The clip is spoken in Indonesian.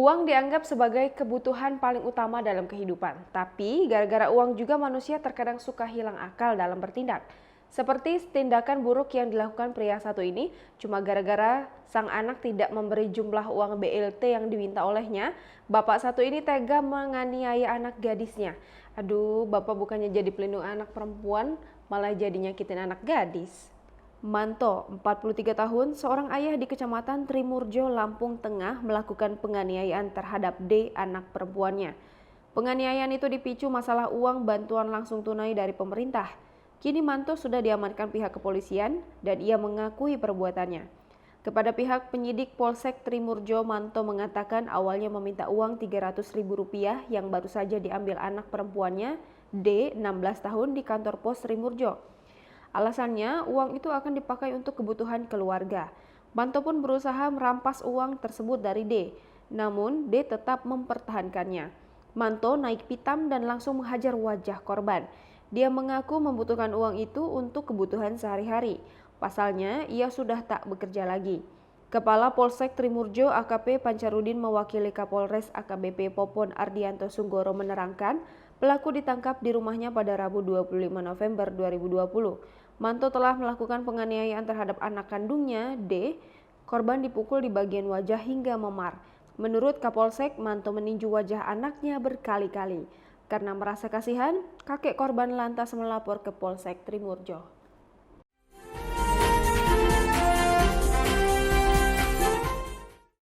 Uang dianggap sebagai kebutuhan paling utama dalam kehidupan, tapi gara-gara uang juga manusia terkadang suka hilang akal dalam bertindak. Seperti tindakan buruk yang dilakukan pria satu ini, cuma gara-gara sang anak tidak memberi jumlah uang BLT yang diminta olehnya, bapak satu ini tega menganiaya anak gadisnya. Aduh, bapak bukannya jadi pelindung anak perempuan, malah jadi nyakitin anak gadis. Manto, 43 tahun, seorang ayah di Kecamatan Trimurjo, Lampung Tengah melakukan penganiayaan terhadap D, anak perempuannya. Penganiayaan itu dipicu masalah uang bantuan langsung tunai dari pemerintah. Kini Manto sudah diamankan pihak kepolisian dan ia mengakui perbuatannya. Kepada pihak penyidik Polsek Trimurjo, Manto mengatakan awalnya meminta uang Rp300.000 yang baru saja diambil anak perempuannya, D, 16 tahun di kantor pos Trimurjo. Alasannya, uang itu akan dipakai untuk kebutuhan keluarga. Manto pun berusaha merampas uang tersebut dari D, namun D tetap mempertahankannya. Manto naik pitam dan langsung menghajar wajah korban. Dia mengaku membutuhkan uang itu untuk kebutuhan sehari-hari. Pasalnya, ia sudah tak bekerja lagi. Kepala Polsek Trimurjo AKP Pancarudin mewakili Kapolres AKBP Popon Ardianto Sunggoro menerangkan, pelaku ditangkap di rumahnya pada Rabu 25 November 2020. Manto telah melakukan penganiayaan terhadap anak kandungnya, D. Korban dipukul di bagian wajah hingga memar. Menurut Kapolsek, Manto meninju wajah anaknya berkali-kali. Karena merasa kasihan, kakek korban lantas melapor ke Polsek Trimurjo.